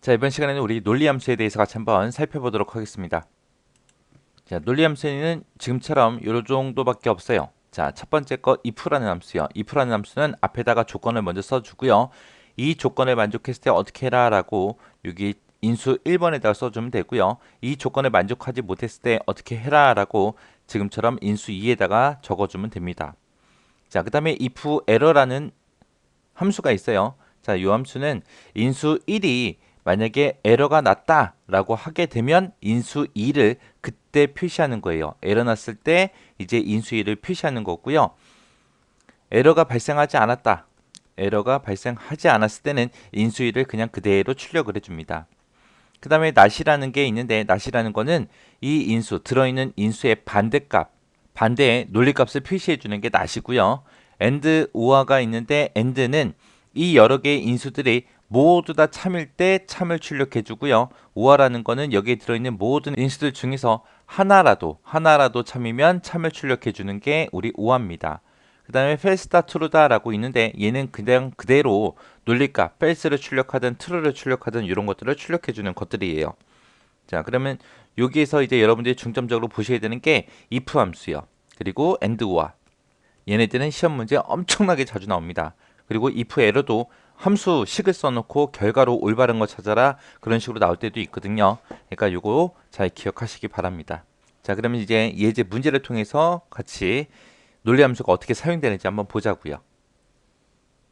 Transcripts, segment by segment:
자, 이번 시간에는 우리 논리함수에 대해서 같이 한번 살펴보도록 하겠습니다. 자, 논리함수는 지금처럼 요 정도밖에 없어요. 자, 첫 번째 거 if라는 함수요. if라는 함수는 앞에다가 조건을 먼저 써주고요. 이 조건을 만족했을 때 어떻게 해라 라고 여기 인수 1번에다가 써주면 되고요. 이 조건을 만족하지 못했을 때 어떻게 해라 라고 지금처럼 인수 2에다가 적어주면 됩니다. 자, 그 다음에 if error라는 함수가 있어요. 자, 이 함수는 인수 1이 만약에 에러가 났다라고 하게 되면 인수 2를 그때 표시하는 거예요. 에러 났을 때 이제 인수 2를 표시하는 거고요. 에러가 발생하지 않았다. 에러가 발생하지 않았을 때는 인수 2를 그냥 그대로 출력을 해줍니다. 그 다음에 not이라는 게 있는데 not이라는 거는 이 인수, 들어있는 인수의 반대값, 반대의 논리값을 표시해 주는 게 not이고요. and 오화가 있는데 and는 이 여러 개의 인수들이 모두 다 참일 때 참을 출력해 주고요. 오화라는 거는 여기에 들어있는 모든 인수들 중에서 하나라도 참이면 참을 출력해 주는 게 우리 오화입니다. 그 다음에 false다 true다라고 있는데 얘는 그냥 그대로 논리값 false를 출력하든 true를 출력하든 이런 것들을 출력해 주는 것들이에요. 자, 그러면 여기에서 이제 여러분들이 중점적으로 보셔야 되는 게 if 함수요. 그리고 and 오화. 얘네들은 시험 문제 엄청나게 자주 나옵니다. 그리고 if error도 함수식을 써놓고 결과로 올바른 거 찾아라 그런 식으로 나올 때도 있거든요. 그러니까 요거 잘 기억하시기 바랍니다. 자, 그러면 이제 예제 문제를 통해서 같이 논리함수가 어떻게 사용되는지 한번 보자고요.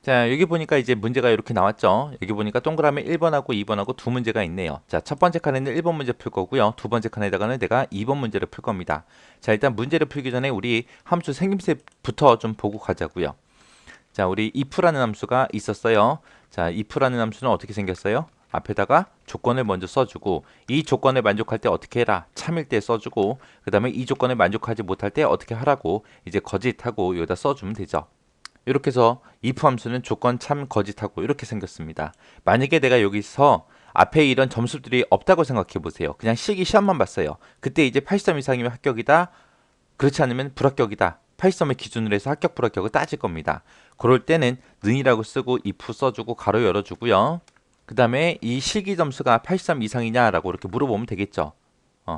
자, 여기 보니까 이제 문제가 이렇게 나왔죠. 여기 보니까 동그라미 1번하고 2번하고 두 문제가 있네요. 자, 첫 번째 칸에는 1번 문제 풀 거고요. 두 번째 칸에다가는 내가 2번 문제를 풀 겁니다. 자, 일단 문제를 풀기 전에 우리 함수 생김새부터 좀 보고 가자고요. 자, 우리 if라는 함수가 있었어요. 자, if라는 함수는 어떻게 생겼어요? 앞에다가 조건을 먼저 써주고 이 조건을 만족할 때 어떻게 해라 참일 때 써주고 그 다음에 이 조건을 만족하지 못할 때 어떻게 하라고 이제 거짓하고 여기다 써주면 되죠. 이렇게 해서 if 함수는 조건 참 거짓하고 이렇게 생겼습니다. 만약에 내가 여기서 앞에 이런 점수들이 없다고 생각해 보세요. 그냥 실기 시험만 봤어요. 그때 이제 80점 이상이면 합격이다. 그렇지 않으면 불합격이다. 80점을 기준으로 해서 합격 불합격을 따질 겁니다. 그럴 때는 는이라고 쓰고 if 써주고 가로 열어주고요. 그 다음에 이 실기 점수가 83 이상이냐라고 이렇게 물어보면 되겠죠.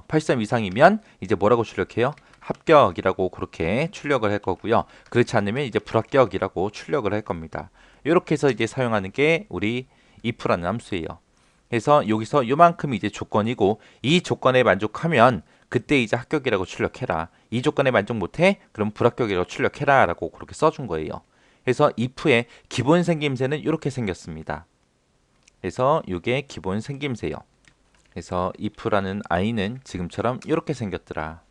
83 이상이면 이제 뭐라고 출력해요? 합격이라고 그렇게 출력을 할 거고요. 그렇지 않으면 이제 불합격이라고 출력을 할 겁니다. 이렇게 해서 이제 사용하는 게 우리 if라는 함수예요. 그래서 여기서 요만큼이 이제 조건이고 이 조건에 만족하면 그때 이제 합격이라고 출력해라. 이 조건에 만족 못해? 그럼 불합격이라고 출력해라 라고 그렇게 써준 거예요. 그래서 if의 기본 생김새는 이렇게 생겼습니다. 그래서 이게 기본 생김새요. 그래서 if라는 i는 지금처럼 이렇게 생겼더라.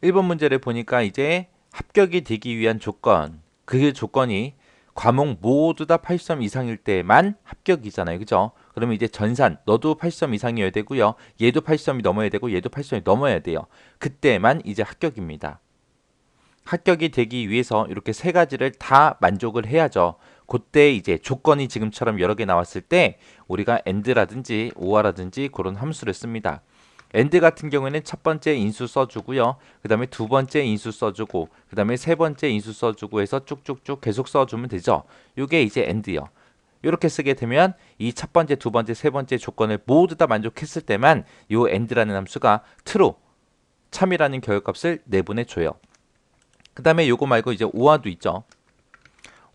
1번 문제를 보니까 이제 합격이 되기 위한 조건, 그 조건이 과목 모두 다 80점 이상일 때만 합격이잖아요. 그죠? 그러면 이제 전산, 너도 80점 이상이어야 되고요. 얘도 80점이 넘어야 되고 얘도 80점이 넘어야 돼요. 그때만 이제 합격입니다. 합격이 되기 위해서 이렇게 세 가지를 다 만족을 해야죠. 그때 이제 조건이 지금처럼 여러 개 나왔을 때 우리가 and라든지 or라든지 그런 함수를 씁니다. and 같은 경우에는 첫 번째 인수 써주고요. 그 다음에 두 번째 인수 써주고 그 다음에 세 번째 인수 써주고 해서 쭉쭉쭉 계속 써주면 되죠. 이게 이제 and요. 이렇게 쓰게 되면 이 첫 번째, 두 번째, 세 번째 조건을 모두 다 만족했을 때만 이 and라는 함수가 true, 참이라는 결과값을 내보내줘요. 그 다음에 요거 말고 이제 오화도 있죠.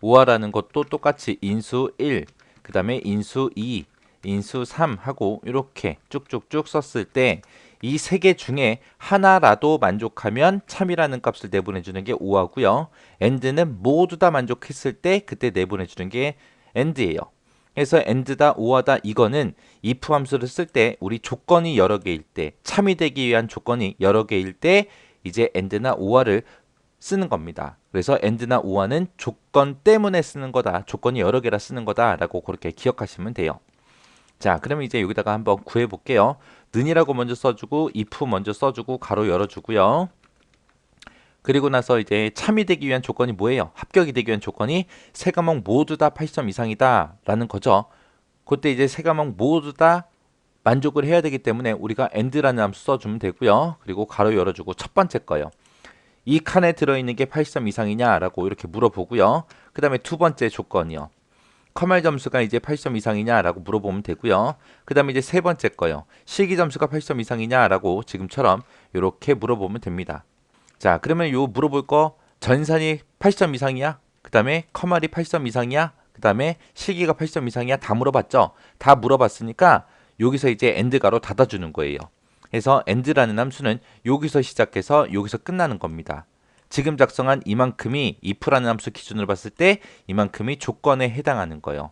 오화라는 것도 똑같이 인수 1, 그 다음에 인수 2, 인수 3 하고 이렇게 쭉쭉쭉 썼을 때 이 세 개 중에 하나라도 만족하면 참이라는 값을 내보내주는 게 오화고요. and는 모두 다 만족했을 때 그때 내보내주는 게 and예요. 그래서 and다 오화다 이거는 if 함수를 쓸 때 우리 조건이 여러 개일 때 참이 되기 위한 조건이 여러 개일 때 이제 and나 오화를 쓰는 겁니다. 그래서 and나 or는 조건 때문에 쓰는 거다. 조건이 여러 개라 쓰는 거다 라고 그렇게 기억하시면 돼요. 자, 그러면 이제 여기다가 한번 구해 볼게요. 는이라고 먼저 써주고 if 먼저 써주고 가로 열어주고요. 그리고 나서 이제 참이 되기 위한 조건이 뭐예요? 합격이 되기 위한 조건이 세 과목 모두 다 80점 이상이다 라는 거죠. 그때 이제 세 과목 모두 다 만족을 해야 되기 때문에 우리가 and라는 함수 써주면 되고요. 그리고 가로 열어주고 첫 번째 거요. 이 칸에 들어있는 게 80점 이상이냐라고 이렇게 물어보고요. 그 다음에 두 번째 조건이요. 컴말 점수가 이제 80점 이상이냐라고 물어보면 되고요. 그 다음에 이제 세 번째 거요. 실기 점수가 80점 이상이냐라고 지금처럼 이렇게 물어보면 됩니다. 자, 그러면 요 물어볼 거 전산이 80점 이상이야? 그 다음에 컴말이 80점 이상이야? 그 다음에 실기가 80점 이상이야? 다 물어봤죠? 다 물어봤으니까 여기서 이제 엔드가로 닫아주는 거예요. 그래서 end라는 함수는 여기서 시작해서 여기서 끝나는 겁니다. 지금 작성한 이만큼이 if라는 함수 기준으로 봤을 때 이만큼이 조건에 해당하는 거예요.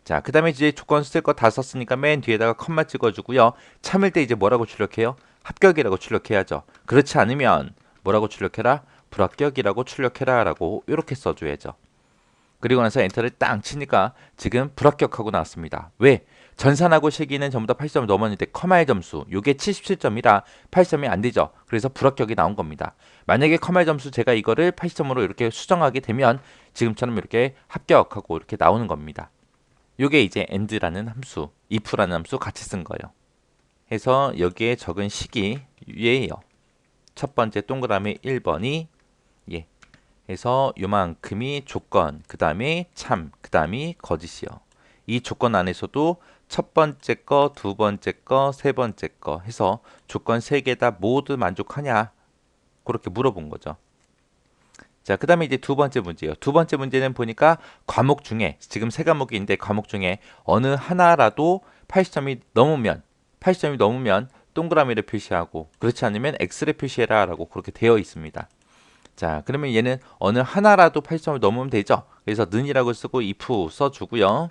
자, 그 다음에 이제 조건 쓸 거 다 썼으니까 맨 뒤에다가 컴마 찍어주고요. 참을 때 이제 뭐라고 출력해요? 합격이라고 출력해야죠. 그렇지 않으면 뭐라고 출력해라? 불합격이라고 출력해라 라고 이렇게 써줘야죠. 그리고 나서 엔터를 딱 치니까 지금 불합격하고 나왔습니다. 왜? 전산하고 실기는 전부 다 80점을 넘었는데 컴마의 점수 요게 77점이라 80점이 안 되죠. 그래서 불합격이 나온 겁니다. 만약에 컴마의 점수 제가 이거를 80점으로 이렇게 수정하게 되면 지금처럼 이렇게 합격하고 이렇게 나오는 겁니다. 요게 이제 end라는 함수, if라는 함수 같이 쓴 거예요. 해서 여기에 적은 식이 얘예요. 첫 번째 동그라미 1번이 예. 해서 요만큼이 조건, 그 다음에 참, 그 다음이 거짓이요. 이 조건 안에서도 첫 번째 거, 두 번째 거, 세 번째 거 해서 조건 세 개 다 모두 만족하냐? 그렇게 물어본 거죠. 자, 그 다음에 이제 두 번째 문제예요. 두 번째 문제는 보니까 과목 중에 지금 세 과목이 있는데 과목 중에 어느 하나라도 80점이 넘으면 동그라미를 표시하고 그렇지 않으면 X를 표시해라 라고 그렇게 되어 있습니다. 자, 그러면 얘는 어느 하나라도 80점을 넘으면 되죠. 그래서 는이라고 쓰고 if 써주고요.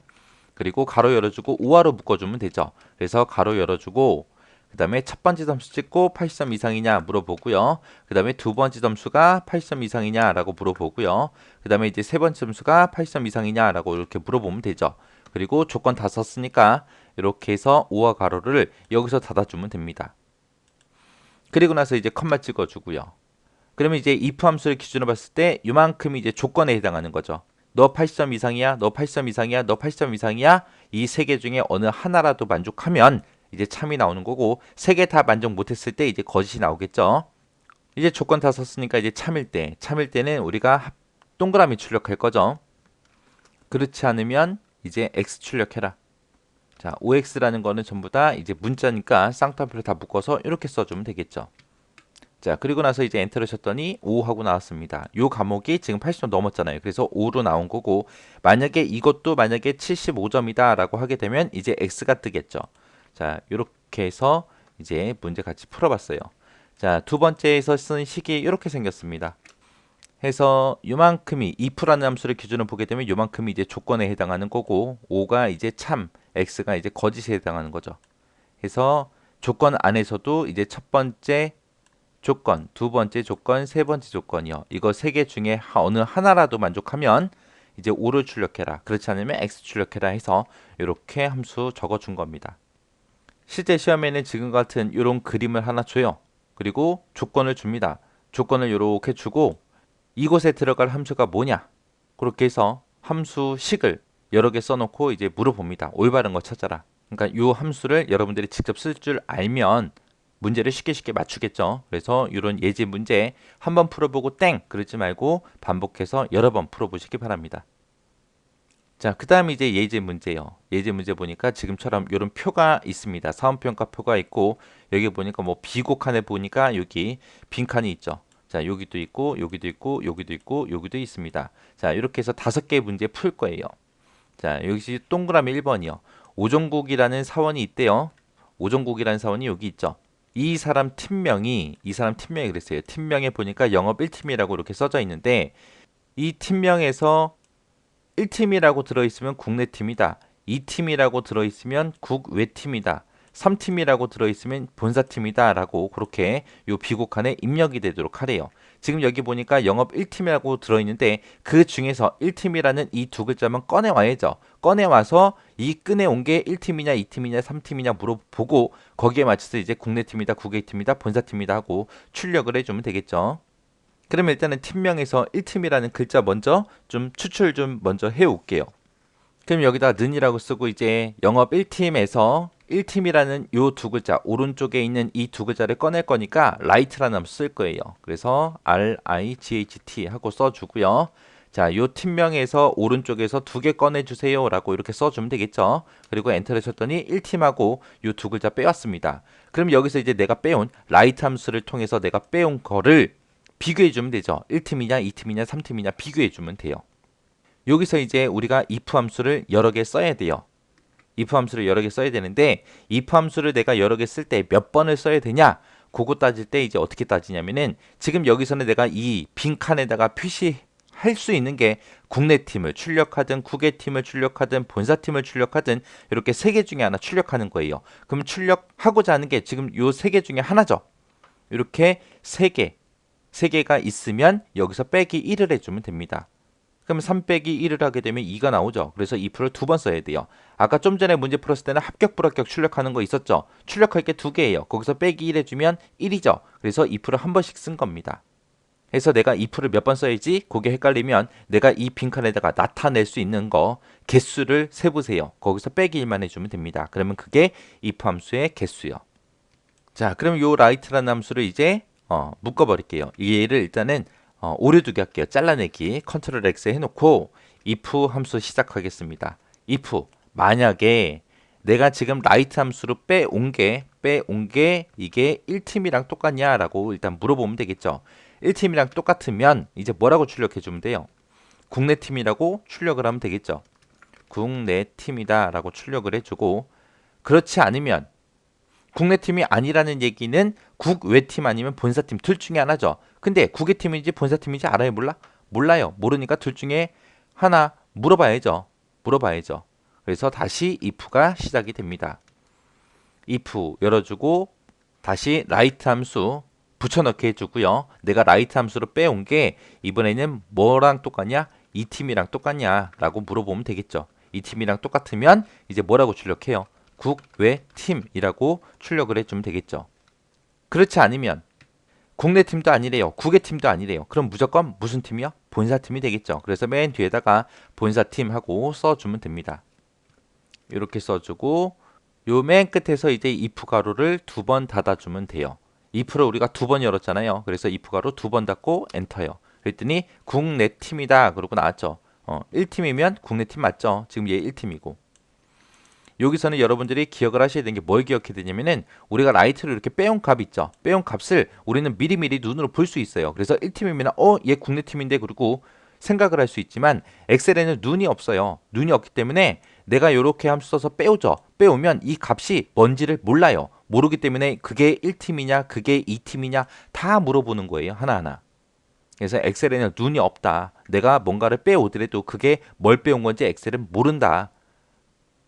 그리고 가로 열어주고 우화로 묶어주면 되죠. 그래서 가로 열어주고 그 다음에 첫 번째 점수 찍고 80점 이상이냐 물어보고요. 그 다음에 두 번째 점수가 80점 이상이냐 라고 물어보고요. 그 다음에 이제 세 번째 점수가 80점 이상이냐 라고 이렇게 물어보면 되죠. 그리고 조건 다 썼으니까 이렇게 해서 우화 가로를 여기서 닫아주면 됩니다. 그리고 나서 이제 컴마 찍어주고요. 그러면 이제 if 함수를 기준으로 봤을 때 이만큼이 이제 조건에 해당하는 거죠. 너 80점 이상이야, 너 80점 이상이야, 너 80점 이상이야. 이 세 개 중에 어느 하나라도 만족하면 이제 참이 나오는 거고 세 개 다 만족 못했을 때 이제 거짓이 나오겠죠. 이제 조건 다 썼으니까 이제 참일 때는 우리가 동그라미 출력할 거죠. 그렇지 않으면 이제 x 출력해라. 자, OX라는 거는 전부 다 이제 문자니까 쌍따옴표를 다 묶어서 이렇게 써주면 되겠죠. 자, 그리고 나서 이제 엔터를 쳤더니 5 하고 나왔습니다. 요 과목이 지금 80점 넘었잖아요. 그래서 5로 나온 거고 만약에 이것도 만약에 75점이다 라고 하게 되면 이제 X가 뜨겠죠. 자, 요렇게 해서 이제 문제 같이 풀어봤어요. 자, 두 번째에서 쓴 식이 이렇게 생겼습니다. 해서 요만큼이 if라는 함수를 기준으로 보게 되면 요만큼이 이제 조건에 해당하는 거고 5가 이제 참, X가 이제 거짓에 해당하는 거죠. 해서 조건 안에서도 이제 첫 번째 조건, 두 번째 조건, 세 번째 조건이요. 이거 세 개 중에 어느 하나라도 만족하면 이제 5를 출력해라. 그렇지 않으면 X 출력해라 해서 이렇게 함수 적어준 겁니다. 실제 시험에는 지금 같은 이런 그림을 하나 줘요. 그리고 조건을 줍니다. 조건을 이렇게 주고 이곳에 들어갈 함수가 뭐냐? 그렇게 해서 함수식을 여러 개 써놓고 이제 물어봅니다. 올바른 거 찾아라. 그러니까 이 함수를 여러분들이 직접 쓸 줄 알면 문제를 쉽게 맞추겠죠. 그래서 이런 예제 문제 한번 풀어보고 땡 그러지 말고 반복해서 여러 번 풀어보시기 바랍니다. 자, 그 다음에 이제 예제 문제요. 예제 문제 보니까 지금처럼 이런 표가 있습니다. 사원평가 표가 있고 여기 보니까 뭐 비곡칸에 보니까 여기 빈칸이 있죠. 자, 여기도 있고 여기도 있고 여기도 있고 여기도 있습니다. 자, 이렇게 해서 5개의 문제 풀 거예요. 자, 여기 동그라미 1번이요. 오종국이라는 사원이 있대요. 오종국이라는 사원이 여기 있죠. 이 사람 팀명이 그랬어요. 팀명에 보니까 영업 1팀이라고 이렇게 써져 있는데 이 팀명에서 1팀이라고 들어있으면 국내팀이다. 2팀이라고 들어있으면 국외팀이다. 3팀이라고 들어있으면 본사팀이다 라고 그렇게 요 비곡칸에 입력이 되도록 하래요. 지금 여기 보니까 영업 1팀이라고 들어있는데 그 중에서 1팀이라는 이 두 글자만 꺼내와야죠. 꺼내와서 이 꺼내온 게 1팀이냐 2팀이냐 3팀이냐 물어보고 거기에 맞춰서 이제 국내팀이다 국외팀이다 본사팀이다 하고 출력을 해주면 되겠죠. 그러면 일단은 팀명에서 1팀이라는 글자 먼저 좀 추출 좀 먼저 해올게요. 그럼 여기다 는이라고 쓰고 이제 영업 1팀에서 1팀이라는 요 두 글자 오른쪽에 있는 이 두 글자를 꺼낼 거니까 right라는 함수 쓸 거예요. 그래서 RIGHT 하고 써주고요. 자, 요 팀명에서 오른쪽에서 두 개 꺼내주세요 라고 이렇게 써주면 되겠죠. 그리고 엔터를 쳤더니 1팀하고 요 두 글자 빼왔습니다. 그럼 여기서 이제 내가 빼온 라이트 함수를 통해서 내가 빼온 거를 비교해주면 되죠. 1팀이냐 2팀이냐 3팀이냐 비교해주면 돼요. 여기서 이제 우리가 if 함수를 여러 개 써야 돼요. if 함수를 여러 개 써야 되는데 if 함수를 내가 여러 개 쓸 때 몇 번을 써야 되냐? 그거 따질 때 이제 어떻게 따지냐면은 지금 여기서는 내가 이 빈칸에다가 표시할 수 있는 게 국내 팀을 출력하든 국외 팀을 출력하든 본사 팀을 출력하든 이렇게 세 개 중에 하나 출력하는 거예요. 그럼 출력하고자 하는 게 지금 요 세 개 중에 하나죠. 이렇게 세 개가 있으면 여기서 빼기 1을 해주면 됩니다. 그럼 3 빼기 1을 하게 되면 2가 나오죠. 그래서 if를 두 번 써야 돼요. 아까 좀 전에 문제 풀었을 때는 합격 불합격 출력하는 거 있었죠. 출력할 게 두 개예요. 거기서 빼기 1 해주면 1이죠. 그래서 if를 한 번씩 쓴 겁니다. 그래서 내가 if를 몇 번 써야지 그게 헷갈리면 내가 이 빈칸에다가 나타낼 수 있는 거 개수를 세보세요. 거기서 빼기 1만 해주면 됩니다. 그러면 그게 if 함수의 개수요. 자, 그럼 요 write라는 함수를 이제 묶어버릴게요. 얘를 일단은 오류두기 할게요. 잘라내기 컨트롤 X 해놓고 if 함수 시작하겠습니다. if 만약에 내가 지금 write 함수로 빼온 게 이게 1팀이랑 똑같냐라고 일단 물어보면 되겠죠. 1팀이랑 똑같으면 이제 뭐라고 출력해 주면 돼요? 국내 팀이라고 출력을 하면 되겠죠. 국내 팀이다 라고 출력을 해주고, 그렇지 않으면 국내 팀이 아니라는 얘기는 국외 팀 아니면 본사 팀 둘 중에 하나죠. 근데 국외 팀인지 본사 팀인지 알아요? 몰라? 몰라요. 모르니까 둘 중에 하나 물어봐야죠. 그래서 다시 if가 시작이 됩니다. if 열어주고 다시 write 함수 붙여넣기 해주고요. 내가 write 함수로 빼온 게 이번에는 뭐랑 똑같냐? 이 팀이랑 똑같냐? 라고 물어보면 되겠죠. 이 팀이랑 똑같으면 이제 뭐라고 출력해요? 국외 팀이라고 출력을 해주면 되겠죠. 그렇지 않으면 국내 팀도 아니래요. 국외 팀도 아니래요. 그럼 무조건 무슨 팀이요? 본사 팀이 되겠죠. 그래서 맨 뒤에다가 본사 팀하고 써주면 됩니다. 이렇게 써주고 요 맨 끝에서 이제 if 가로를 두 번 닫아주면 돼요. if를 우리가 두 번 열었잖아요. 그래서 if 가로 두 번 닫고 엔터요. 그랬더니 국내 팀이다 그러고 나왔죠. 1팀이면 국내 팀 맞죠? 지금 얘 1팀이고. 여기서는 여러분들이 기억을 하셔야 되는 게 뭘 기억해야 되냐면은 우리가 라이트를 이렇게 빼온 값 있죠. 빼온 값을 우리는 미리미리 눈으로 볼 수 있어요. 그래서 1팀이면 얘 국내 팀인데 그리고 생각을 할 수 있지만 엑셀에는 눈이 없어요. 눈이 없기 때문에 내가 이렇게 함수 써서 빼오죠. 빼오면 이 값이 뭔지를 몰라요. 모르기 때문에 그게 1팀이냐 그게 2팀이냐 다 물어보는 거예요. 하나하나. 그래서 엑셀에는 눈이 없다. 내가 뭔가를 빼오더라도 그게 뭘 빼온 건지 엑셀은 모른다.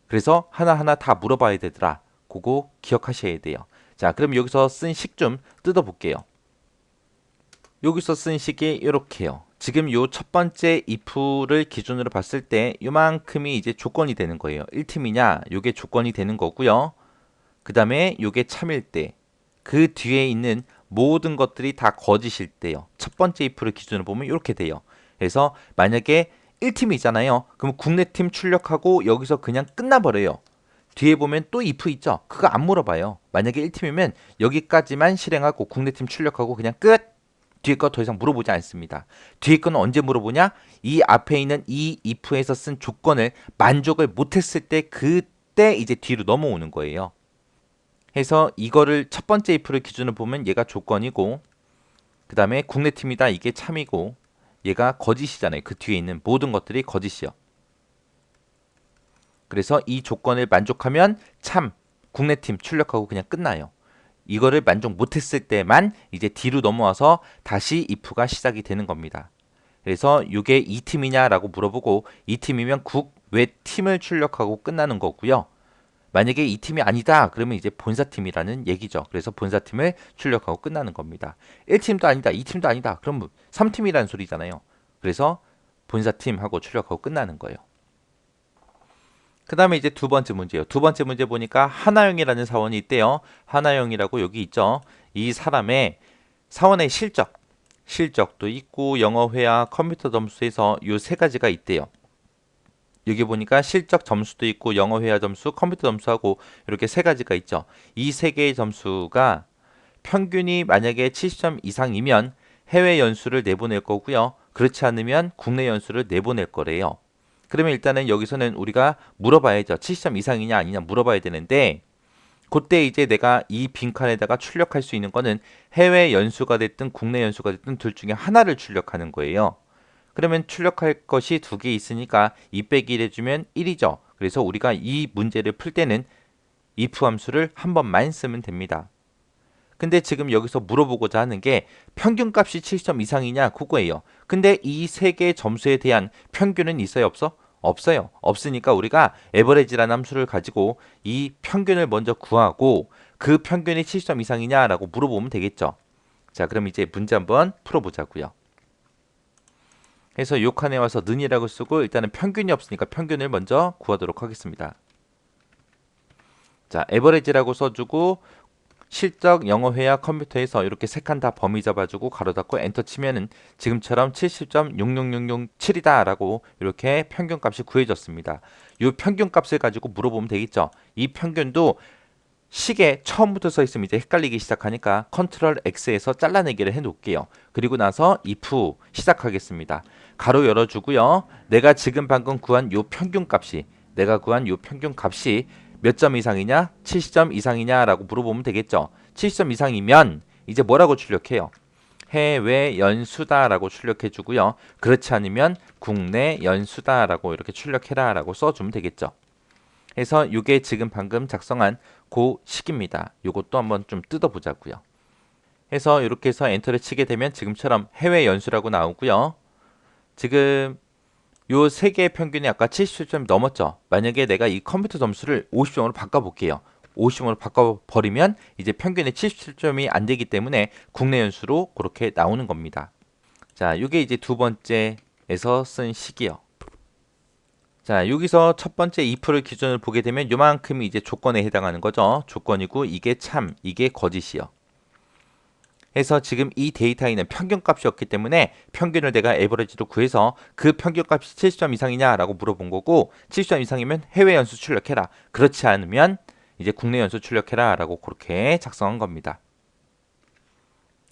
그래서 하나하나 다 물어봐야 되더라. 그거 기억하셔야 돼요. 자, 그럼 여기서 쓴 식 좀 뜯어볼게요. 여기서 쓴 식이 이렇게요. 지금 요 첫 번째 if를 기준으로 봤을 때 요만큼이 이제 조건이 되는 거예요. 1팀이냐 요게 조건이 되는 거고요. 그 다음에 요게 참일 때 그 뒤에 있는 모든 것들이 다 거짓일 때요. 첫 번째 if를 기준으로 보면 이렇게 돼요. 그래서 만약에 1팀이잖아요. 그럼 국내 팀 출력하고 여기서 그냥 끝나버려요. 뒤에 보면 또 if 있죠. 그거 안 물어봐요. 만약에 1팀이면 여기까지만 실행하고 국내 팀 출력하고 그냥 끝. 뒤에 거 더 이상 물어보지 않습니다. 뒤에 거는 언제 물어보냐? 이 앞에 있는 이 if에서 쓴 조건을 만족을 못했을 때 그때 이제 뒤로 넘어오는 거예요. 해서 이거를 첫 번째 if를 기준으로 보면 얘가 조건이고 그 다음에 국내 팀이다 이게 참이고 얘가 거짓이잖아요. 그 뒤에 있는 모든 것들이 거짓이요. 그래서 이 조건을 만족하면 참 국내 팀 출력하고 그냥 끝나요. 이거를 만족 못했을 때만 이제 뒤로 넘어와서 다시 if가 시작이 되는 겁니다. 그래서 이게 이 팀이냐라고 물어보고 이 팀이면 국외 팀을 출력하고 끝나는 거고요. 만약에 이 팀이 아니다 그러면 이제 본사팀이라는 얘기죠. 그래서 본사팀을 출력하고 끝나는 겁니다. 1팀도 아니다 2팀도 아니다 그럼 3팀이라는 소리잖아요. 그래서 본사팀하고 출력하고 끝나는 거예요. 그 다음에 이제 두 번째 문제예요. 두 번째 문제 보니까 하나영이라는 사원이 있대요. 하나영이라고 여기 있죠. 이 사람의 사원의 실적도 있고 영어 회화 컴퓨터 점수에서 이 세 가지가 있대요. 여기 보니까 실적 점수도 있고 영어 회화 점수, 컴퓨터 점수하고 이렇게 세 가지가 있죠. 이 세 개의 점수가 평균이 만약에 70점 이상이면 해외 연수를 내보낼 거고요. 그렇지 않으면 국내 연수를 내보낼 거래요. 그러면 일단은 여기서는 우리가 물어봐야죠. 70점 이상이냐 아니냐 물어봐야 되는데 그때 이제 내가 이 빈칸에다가 출력할 수 있는 거는 해외 연수가 됐든 국내 연수가 됐든 둘 중에 하나를 출력하는 거예요. 그러면 출력할 것이 두 개 있으니까 2 빼기 1 해주면 1이죠. 그래서 우리가 이 문제를 풀 때는 if 함수를 한 번만 쓰면 됩니다. 근데 지금 여기서 물어보고자 하는 게 평균값이 70점 이상이냐 그거예요. 근데 이 세 개의 점수에 대한 평균은 있어요 없어? 없어요. 없으니까 우리가 에버리지라는 함수를 가지고 이 평균을 먼저 구하고 그 평균이 70점 이상이냐라고 물어보면 되겠죠. 자, 그럼 이제 문제 한번 풀어보자고요. 그래서 요 칸에 와서 는이라고 쓰고 일단은 평균이 없으니까 평균을 먼저 구하도록 하겠습니다. 자, 에버리지라고 써주고 실적 영어 회화 컴퓨터에서 이렇게 세 칸 다 범위 잡아주고 가로 닫고 엔터 치면은 지금처럼 70.66607이다 라고 이렇게 평균값이 구해졌습니다. 이 평균값을 가지고 물어보면 되겠죠. 이 평균도 식에 처음부터 써 있으면 이제 헷갈리기 시작하니까 컨트롤 X에서 잘라내기를 해 놓을게요. 그리고 나서 if 시작하겠습니다. 가로 열어주고요. 내가 지금 방금 구한 요 평균값이 몇 점 이상이냐? 70점 이상이냐라고 물어보면 되겠죠. 70점 이상이면 이제 뭐라고 출력해요? 해외 연수다라고 출력해 주고요. 그렇지 않으면 국내 연수다라고 이렇게 출력해라라고 써주면 되겠죠. 그래서 이게 지금 방금 작성한 그 식입니다. 이것도 한번 좀 뜯어보자고요. 해서 이렇게 해서 엔터를 치게 되면 지금처럼 해외 연수라고 나오고요. 지금 요 세 개의 평균이 아까 77점이 넘었죠. 만약에 내가 이 컴퓨터 점수를 50점으로 바꿔볼게요. 50점으로 바꿔버리면 이제 평균이 77점이 안 되기 때문에 국내 연수로 그렇게 나오는 겁니다. 자, 이게 이제 두 번째에서 쓴 식이요. 자, 여기서 첫 번째 if를 기준으로 보게 되면 요만큼이 이제 조건에 해당하는 거죠. 조건이고 이게 참, 이게 거짓이요. 해서 지금 이 데이터에는 평균값이었기 때문에 평균을 내가 에버리지로 구해서 그 평균값이 70점 이상이냐라고 물어본 거고 70점 이상이면 해외 연수 출력해라. 그렇지 않으면 이제 국내 연수 출력해라 라고 그렇게 작성한 겁니다.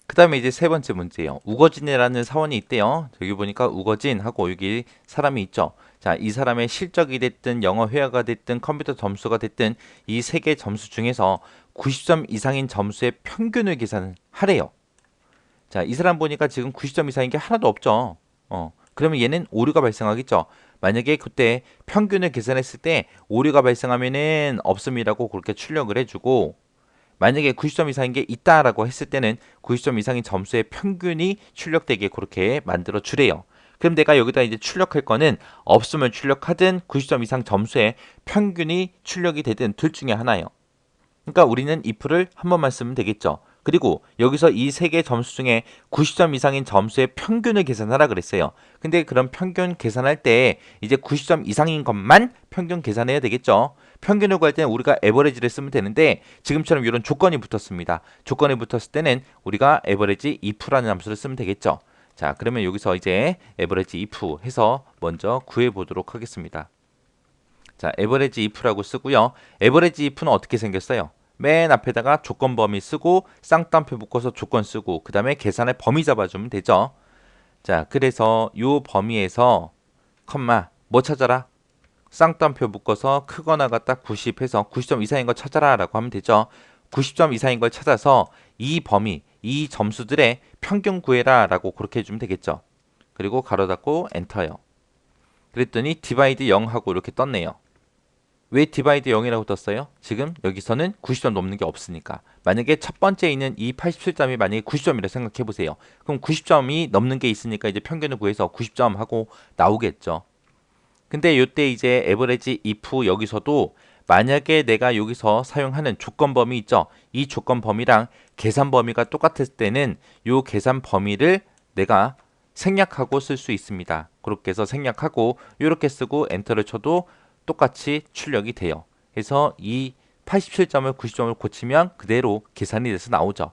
그 다음에 이제 세 번째 문제예요. 우거진이라는 사원이 있대요. 여기 보니까 우거진 하고 여기 사람이 있죠. 자, 이 사람의 실적이 됐든 영어 회화가 됐든 컴퓨터 점수가 됐든 이 세 개 점수 중에서 90점 이상인 점수의 평균을 계산하래요. 자, 이 사람 보니까 지금 90점 이상인 게 하나도 없죠. 그러면 얘는 오류가 발생하겠죠. 만약에 그때 평균을 계산했을 때 오류가 발생하면은 없음이라고 그렇게 출력을 해주고 만약에 90점 이상인 게 있다라고 했을 때는 90점 이상인 점수의 평균이 출력되게 그렇게 만들어 주래요. 그럼 내가 여기다 이제 출력할 거는 없음을 출력하든 90점 이상 점수의 평균이 출력이 되든 둘 중에 하나예요. 그러니까 우리는 if를 한 번만 쓰면 되겠죠. 그리고 여기서 이 세 개 점수 중에 90점 이상인 점수의 평균을 계산하라 그랬어요. 근데 그럼 평균 계산할 때 이제 90점 이상인 것만 평균 계산해야 되겠죠. 평균을 구할 때는 우리가 에버리지를 쓰면 되는데 지금처럼 이런 조건이 붙었습니다. 조건이 붙었을 때는 우리가 에버리지 if라는 함수를 쓰면 되겠죠. 자, 그러면 여기서 이제 에버리지 if 해서 먼저 구해 보도록 하겠습니다. 자, 에버리지 if라고 쓰고요. 에버리지 if는 어떻게 생겼어요? 맨 앞에다가 조건 범위 쓰고 쌍따옴표 묶어서 조건 쓰고 그 다음에 계산의 범위 잡아주면 되죠. 자, 그래서 요 범위에서 컴마 뭐 찾아라? 쌍따옴표 묶어서 크거나 같다 90 해서 90점 이상인 거 찾아라 라고 하면 되죠. 90점 이상인 걸 찾아서 이 범위, 이 점수들의 평균 구해라 라고 그렇게 해주면 되겠죠. 그리고 가로 닫고 엔터요. 그랬더니 디바이드 0하고 이렇게 떴네요. 왜 디바이드 0이라고 떴어요? 지금 여기서는 90점 넘는 게 없으니까. 만약에 첫 번째 있는 이 87점이 만약에 90점이라 생각해 보세요. 그럼 90점이 넘는 게 있으니까 이제 평균을 구해서 90점 하고 나오겠죠. 근데 이때 이제 에버리지 if 여기서도 만약에 내가 여기서 사용하는 조건 범위 있죠. 이 조건 범위랑 계산 범위가 똑같을 때는 이 계산 범위를 내가 생략하고 쓸 수 있습니다. 그렇게 해서 생략하고 이렇게 쓰고 엔터를 쳐도 똑같이 출력이 돼요. 그래서 이 87점을 90점을 고치면 그대로 계산이 돼서 나오죠.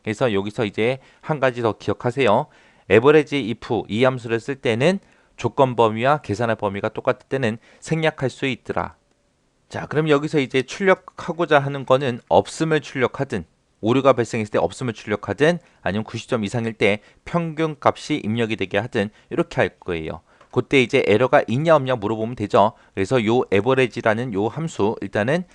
그래서 여기서 이제 한 가지 더 기억하세요. 에버리지 if 이 함수를 쓸 때는 조건 범위와 계산의 범위가 똑같을 때는 생략할 수 있더라. 자, 그럼 여기서 이제 출력하고자 하는 거는 없음을 출력하든 오류가 발생했을 때 없음을 출력하든 아니면 90점 이상일 때 평균값이 입력이 되게 하든 이렇게 할 거예요. 그때 이제 에러가 있냐 없냐 물어보면 되죠. 그래서 요 average라는 요 함수 일단은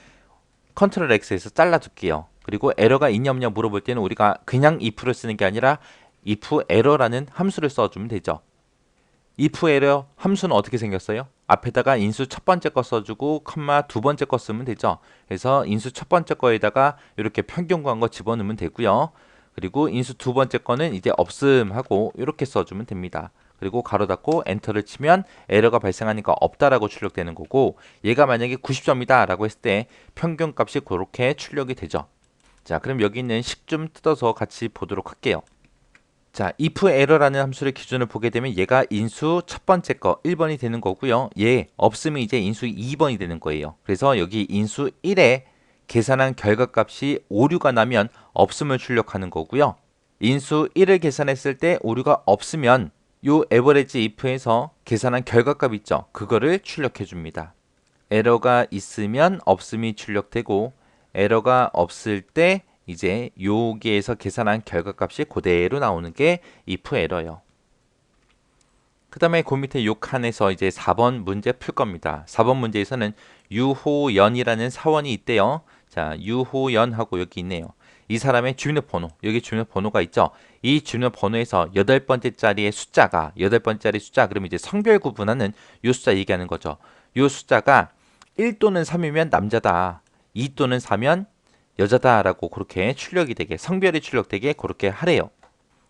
컨트롤 X에서 잘라둘게요. 그리고 에러가 있냐 없냐 물어볼 때는 우리가 그냥 if를 쓰는 게 아니라 if error라는 함수를 써주면 되죠. if error 함수는 어떻게 생겼어요? 앞에다가 인수 첫 번째 거 써주고 컴마 두 번째 거 쓰면 되죠. 그래서 인수 첫 번째 거에다가 이렇게 평균 구한 거 집어넣으면 되고요. 그리고 인수 두 번째 거는 이제 없음하고 이렇게 써주면 됩니다. 그리고 가로 닫고 엔터를 치면 에러가 발생하니까 없다라고 출력되는 거고, 얘가 만약에 90점이다 라고 했을 때 평균 값이 그렇게 출력이 되죠. 자, 그럼 여기 있는 식 좀 뜯어서 같이 보도록 할게요. 자, if error라는 함수를 기준을 보게 되면 얘가 인수 첫 번째 거 1번이 되는 거고요. 얘 없음이 이제 인수 2번이 되는 거예요. 그래서 여기 인수 1에 계산한 결과값이 오류가 나면 없음을 출력하는 거고요. 인수 1을 계산했을 때 오류가 없으면 요 average if에서 계산한 결과값 있죠. 그거를 출력해 줍니다. 에러가 있으면 없음이 출력되고 에러가 없을 때 이제 여기에서 계산한 결과값이 그대로 나오는 게 if 에러요. 그 다음에 그 밑에 요 칸에서 이제 4번 문제 풀 겁니다. 4번 문제에서는 유호연이라는 사원이 있대요. 자, 유호연하고 여기 있네요. 이 사람의 주민번호, 여기 주민번호가 있죠. 이 주민번호에서 8번째 자리의 숫자가, 8번째 자리 숫자, 그러면 이제 성별 구분하는 요 숫자 얘기하는 거죠. 요 숫자가 1 또는 3이면 남자다, 2 또는 4면 여자다라고 그렇게 출력이 되게, 성별이 출력되게 그렇게 하래요.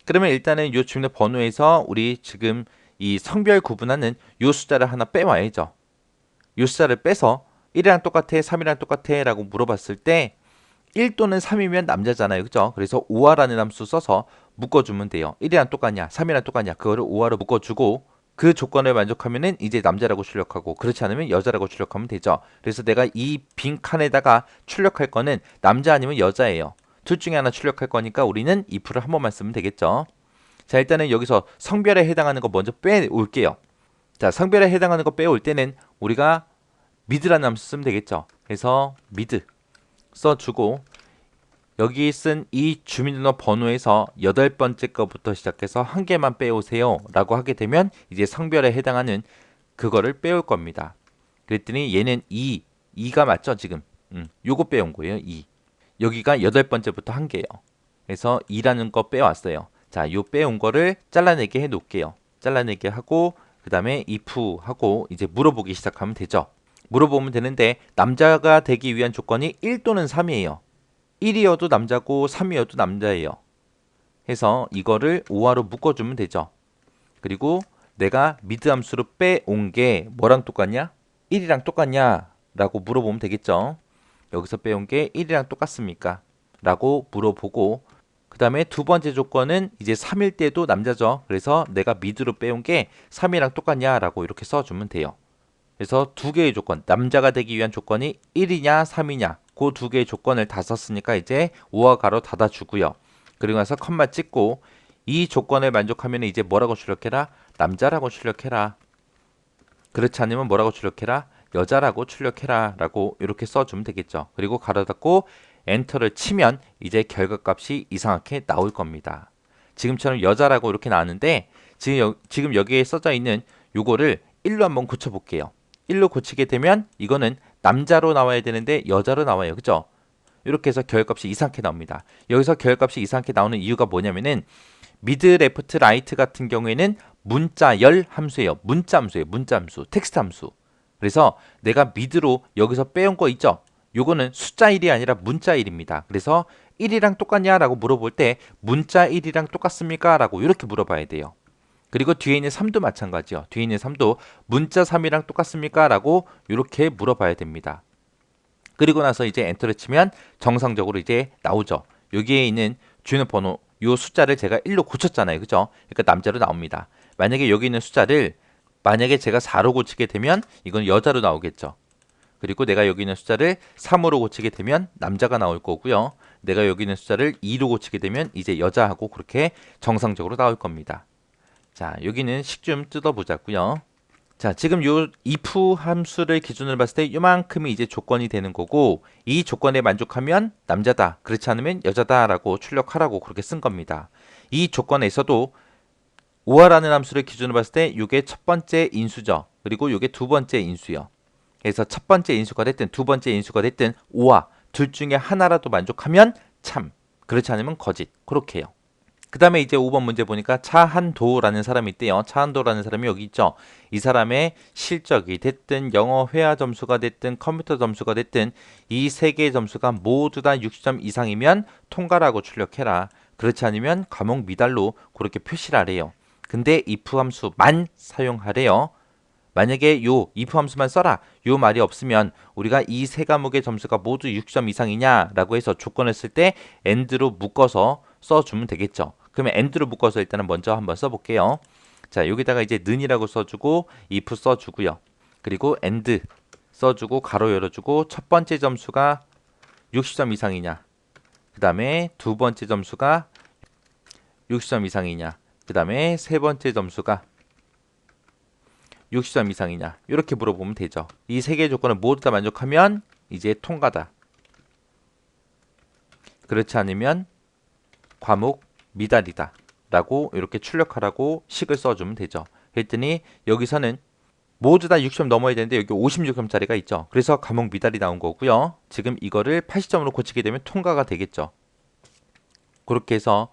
그러면 일단은 요 주민번호에서 우리 지금 이 성별 구분하는 요 숫자를 하나 빼와야죠. 요 숫자를 빼서 1이랑 똑같아, 3이랑 똑같아 라고 물어봤을 때 1 또는 3이면 남자잖아요. 그죠? 그래서 5화라는 함수 써서 묶어주면 돼요. 1이랑 똑같냐, 3이랑 똑같냐, 그거를 5화로 묶어주고 그 조건을 만족하면은 이제 남자라고 출력하고, 그렇지 않으면 여자라고 출력하면 되죠. 그래서 내가 이 빈 칸에다가 출력할 거는 남자 아니면 여자예요. 둘 중에 하나 출력할 거니까 우리는 if를 한 번만 쓰면 되겠죠. 자, 일단은 여기서 성별에 해당하는 거 먼저 빼올게요. 자, 성별에 해당하는 거 빼올 때는 우리가 mid라는 함수 쓰면 되겠죠. 그래서 mid 써주고 여기 쓴 이 주민등록번호에서 8번째 거부터 시작해서 한 개만 빼오세요 라고 하게 되면 이제 성별에 해당하는 그거를 빼올 겁니다. 그랬더니 얘는 2가 맞죠 지금? 요거 빼온 거예요. 2. 여기가 8번째부터 한 개예요. 그래서 2라는 거 빼왔어요. 자, 요 빼온 거를 잘라내게 해 놓을게요. 잘라내게 하고 그 다음에 if 하고 이제 물어보기 시작하면 되죠. 물어보면 되는데 남자가 되기 위한 조건이 1 또는 3이에요. 1이어도 남자고 3이어도 남자예요. 해서 이거를 5화로 묶어주면 되죠. 그리고 내가 미드 함수로 빼온 게 뭐랑 똑같냐? 1이랑 똑같냐? 라고 물어보면 되겠죠. 여기서 빼온 게 1이랑 똑같습니까? 라고 물어보고 그 다음에 두 번째 조건은 이제 3일 때도 남자죠. 그래서 내가 미드로 빼온 게 3이랑 똑같냐? 라고 이렇게 써주면 돼요. 그래서 두 개의 조건, 남자가 되기 위한 조건이 1이냐 3이냐 그 두 개의 조건을 다 썼으니까 이제 5화 가로 닫아주고요. 그리고 나서 컴마 찍고 이 조건을 만족하면 이제 뭐라고 출력해라? 남자라고 출력해라. 그렇지 않으면 뭐라고 출력해라? 여자라고 출력해라 라고 이렇게 써주면 되겠죠. 그리고 가로 닫고 엔터를 치면 이제 결과값이 이상하게 나올 겁니다. 지금처럼 여자라고 이렇게 나왔는데 지금 여기에 써져 있는 요거를 1로 한번 고쳐볼게요. 1로 고치게 되면 이거는 남자로 나와야 되는데 여자로 나와요. 그죠? 이렇게 해서 결값이 이상하게 나옵니다. 여기서 결값이 이상하게 나오는 이유가 뭐냐면은 미드, 레프트, 라이트 같은 경우에는 문자열 함수예요. 문자 함수예요. 문자 함수, 텍스트 함수. 그래서 내가 미드로 여기서 빼온 거 있죠? 요거는 숫자 1이 아니라 문자 1입니다. 그래서 1이랑 똑같냐? 라고 물어볼 때 문자 1이랑 똑같습니까? 라고 이렇게 물어봐야 돼요. 그리고 뒤에 있는 3도 마찬가지요. 뒤에 있는 3도 문자 3이랑 똑같습니까? 라고 이렇게 물어봐야 됩니다. 그리고 나서 이제 엔터를 치면 정상적으로 이제 나오죠. 여기에 있는 주민번호 요 숫자를 제가 1로 고쳤잖아요. 그죠? 그러니까 남자로 나옵니다. 만약에 여기 있는 숫자를 만약에 제가 4로 고치게 되면 이건 여자로 나오겠죠. 그리고 내가 여기 있는 숫자를 3으로 고치게 되면 남자가 나올 거고요. 내가 여기 있는 숫자를 2로 고치게 되면 이제 여자하고 그렇게 정상적으로 나올 겁니다. 자, 여기는 식 좀 뜯어보자고요. 자, 지금 요 if 함수를 기준으로 봤을 때 요만큼이 이제 조건이 되는 거고, 이 조건에 만족하면 남자다, 그렇지 않으면 여자다라고 출력하라고 그렇게 쓴 겁니다. 이 조건에서도 5화라는 함수를 기준으로 봤을 때 이게 첫 번째 인수죠. 그리고 이게 두 번째 인수요. 그래서 첫 번째 인수가 됐든 두 번째 인수가 됐든 5화 둘 중에 하나라도 만족하면 참, 그렇지 않으면 거짓. 그렇게 해요. 그 다음에 이제 5번 문제 보니까 차한도라는 사람이 있대요. 차한도라는 사람이 여기 있죠. 이 사람의 실적이 됐든 영어 회화 점수가 됐든 컴퓨터 점수가 됐든 이 세 개의 점수가 모두 다 60점 이상이면 통과라고 출력해라. 그렇지 않으면 과목 미달로 그렇게 표시를 하래요. 근데 if 함수만 사용하래요. 만약에 요 if 함수만 써라, 요 말이 없으면 우리가 이 세 과목의 점수가 모두 6점 이상이냐라고 해서 조건을 쓸 때 and로 묶어서 써주면 되겠죠. 그러면 and로 묶어서 일단은 먼저 한번 써볼게요. 자, 여기다가 이제 는이라고 써주고 if 써주고요. 그리고 and 써주고 가로 열어주고 첫 번째 점수가 60점 이상이냐, 그 다음에 두 번째 점수가 60점 이상이냐, 그 다음에 세 번째 점수가 60점 이상이냐, 이렇게 물어보면 되죠. 이 세 개의 조건을 모두 다 만족하면 이제 통과다. 그렇지 않으면 과목 미달이다 라고 이렇게 출력하라고 식을 써주면 되죠. 그랬더니 여기서는 모두 다 60점 넘어야 되는데 여기 56점짜리가 있죠. 그래서 과목 미달이 나온 거고요. 지금 이거를 80점으로 고치게 되면 통과가 되겠죠. 그렇게 해서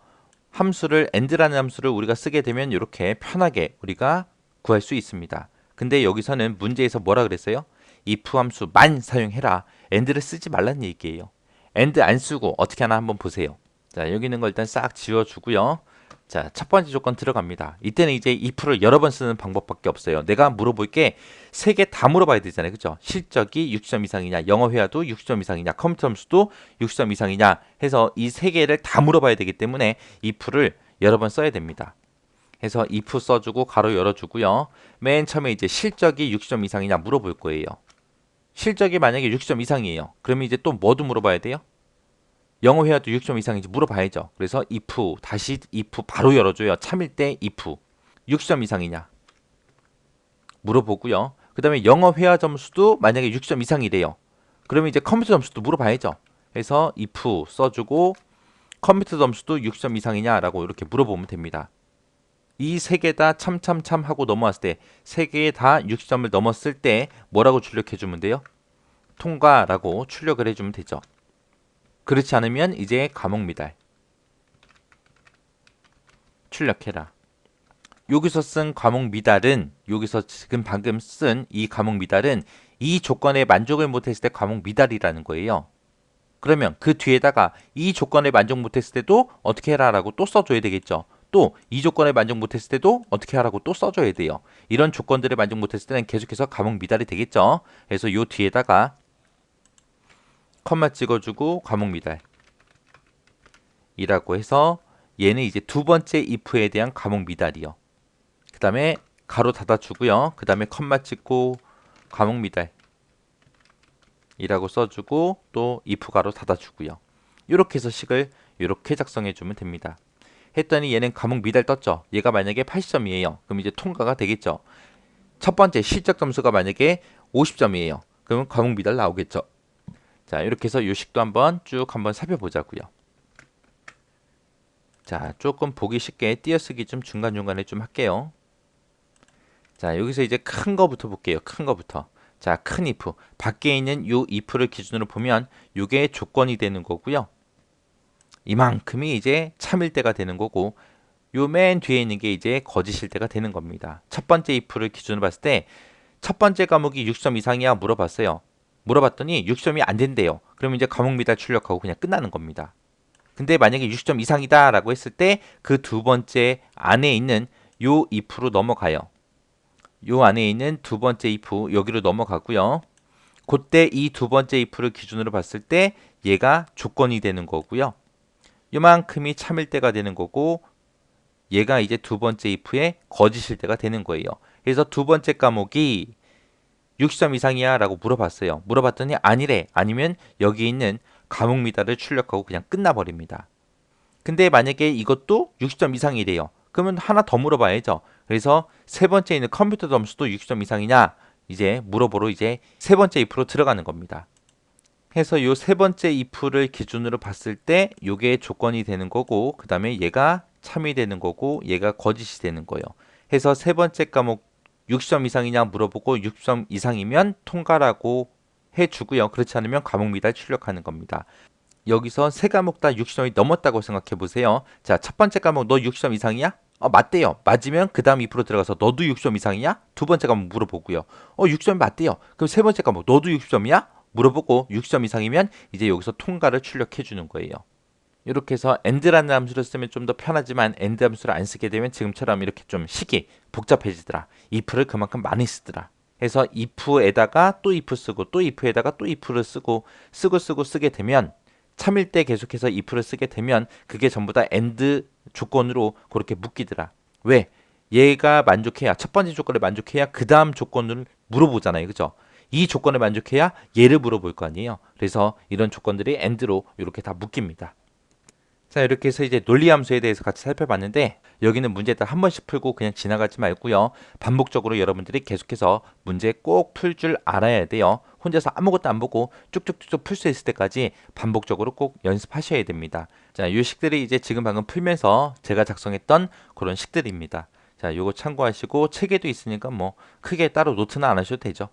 함수를 and라는 함수를 우리가 쓰게 되면 이렇게 편하게 우리가 구할 수 있습니다. 근데 여기서는 문제에서 뭐라 그랬어요? if 함수만 사용해라. and를 쓰지 말라는 얘기예요. and 안 쓰고 어떻게 하나 한번 보세요. 자, 여기 있는 거 일단 싹 지워주고요. 자, 첫 번째 조건 들어갑니다. 이때는 이제 if를 여러 번 쓰는 방법밖에 없어요. 내가 물어볼 게 세 개 다 물어봐야 되잖아요. 그죠? 실적이 60점 이상이냐, 영어 회화도 60점 이상이냐, 컴퓨터 점수도 60점 이상이냐 해서 이 세 개를 다 물어봐야 되기 때문에 if를 여러 번 써야 됩니다. 해서 if 써주고 가로 열어주고요. 맨 처음에 이제 실적이 60점 이상이냐 물어볼 거예요. 실적이 만약에 60점 이상이에요. 그러면 이제 또 뭐도 물어봐야 돼요? 영어 회화도 6점 이상인지 물어봐야죠. 그래서 if 다시 if 바로 열어줘요. 참일 때 if 60점 이상이냐 물어보고요. 그 다음에 영어 회화 점수도 만약에 6점 이상이래요. 그러면 이제 컴퓨터 점수도 물어봐야죠. 그래서 if 써주고 컴퓨터 점수도 6점 이상이냐라고 이렇게 물어보면 됩니다. 이 세 개 다 참참참 하고 넘어왔을 때 세 개 다 60점을 넘었을 때 뭐라고 출력해주면 돼요? 통과라고 출력을 해주면 되죠. 그렇지 않으면 이제 과목 미달 출력해라. 여기서 쓴 과목 미달은 여기서 지금 방금 쓴 이 과목 미달은 이 조건에 만족을 못했을 때 과목 미달이라는 거예요. 그러면 그 뒤에다가 이 조건에 만족 못했을 때도 어떻게 해라라고 또 써줘야 되겠죠. 또 이 조건에 만족 못했을 때도 어떻게 하라고 또 써줘야 돼요. 이런 조건들에 만족 못했을 때는 계속해서 과목 미달이 되겠죠. 그래서 요 뒤에다가 컴마 찍어주고 과목 미달 이라고 해서 얘는 이제 두 번째 if에 대한 과목 미달이요. 그 다음에 가로 닫아주고요. 그 다음에 컴마 찍고 과목 미달 이라고 써주고 또 if 가로 닫아주고요. 이렇게 해서 식을 이렇게 작성해 주면 됩니다. 했더니 얘는 과목 미달 떴죠. 얘가 만약에 80점이에요. 그럼 이제 통과가 되겠죠. 첫 번째 실적 점수가 만약에 50점이에요. 그러면 과목 미달 나오겠죠. 자, 이렇게 해서 이 식도 쭉 한번 살펴보자고요. 자, 조금 보기 쉽게 띄어쓰기 좀 중간중간에 좀 할게요. 자, 여기서 이제 큰 거부터 볼게요. 큰 거부터. 자, 큰 if. 밖에 있는 요 if를 기준으로 보면 요게 조건이 되는 거고요. 이만큼이 이제 참일 때가 되는 거고, 요 맨 뒤에 있는 게 이제 거짓일 때가 되는 겁니다. 첫 번째 if를 기준으로 봤을 때 첫 번째 과목이 60점 이상이야 물어봤어요. 물어봤더니 60점이 안 된대요. 그러면 이제 과목 미달 출력하고 그냥 끝나는 겁니다. 근데 만약에 60점 이상이다 라고 했을 때 그 두 번째 안에 있는 요 if로 넘어가요. 요 안에 있는 두 번째 if 여기로 넘어가고요. 그때 이 두 번째 if를 기준으로 봤을 때 얘가 조건이 되는 거고요. 요만큼이 참일 때가 되는 거고 얘가 이제 두 번째 if의 거짓일 때가 되는 거예요. 그래서 두 번째 과목이 60점 이상이야 라고 물어봤어요. 물어봤더니 아니래. 아니면 여기 있는 과목 미달을 출력하고 그냥 끝나버립니다. 근데 만약에 이것도 60점 이상이래요. 그러면 하나 더 물어봐야죠. 그래서 세 번째 있는 컴퓨터 점수도 60점 이상이냐 이제 물어보러 이제 세 번째 if로 들어가는 겁니다. 해서 요 세 번째 if를 기준으로 봤을 때 요게 조건이 되는 거고 그 다음에 얘가 참이 되는 거고 얘가 거짓이 되는 거예요. 해서 세 번째 과목 60점 이상이냐 물어보고 60점 이상이면 통과라고 해주고요. 그렇지 않으면 과목 미달 출력하는 겁니다. 여기서 세 과목 다 60점이 넘었다고 생각해 보세요. 자, 첫 번째 과목 너 60점 이상이야? 맞대요. 맞으면 그 다음 2% 들어가서 너도 60점 이상이야? 두 번째 과목 물어보고요. 60점이 맞대요. 그럼 세 번째 과목 너도 60점이야? 물어보고 60점 이상이면 이제 여기서 통과를 출력해 주는 거예요. 이렇게 해서 and라는 함수를 쓰면 좀 더 편하지만 and 함수를 안 쓰게 되면 지금처럼 이렇게 좀 식이 복잡해지더라. if를 그만큼 많이 쓰더라. 해서 if에다가 또 if 쓰고 또 if에다가 또 if를 쓰고 쓰게 되면 참일 때 계속해서 if를 쓰게 되면 그게 전부 다 and 조건으로 그렇게 묶이더라. 왜? 얘가 만족해야 첫 번째 조건을 만족해야 그 다음 조건을 물어보잖아요. 그죠? 이 조건을 만족해야 얘를 물어볼 거 아니에요. 그래서 이런 조건들이 and로 이렇게 다 묶입니다. 자, 이렇게 해서 이제 논리함수에 대해서 같이 살펴봤는데 여기는 문제 딱 한 번씩 풀고 그냥 지나가지 말고요. 반복적으로 여러분들이 계속해서 문제 꼭 풀 줄 알아야 돼요. 혼자서 아무것도 안 보고 쭉쭉쭉쭉 풀 수 있을 때까지 반복적으로 꼭 연습하셔야 됩니다. 자, 이 식들이 이제 지금 방금 풀면서 제가 작성했던 그런 식들입니다. 자, 요거 참고하시고 책에도 있으니까 뭐 크게 따로 노트는 안 하셔도 되죠.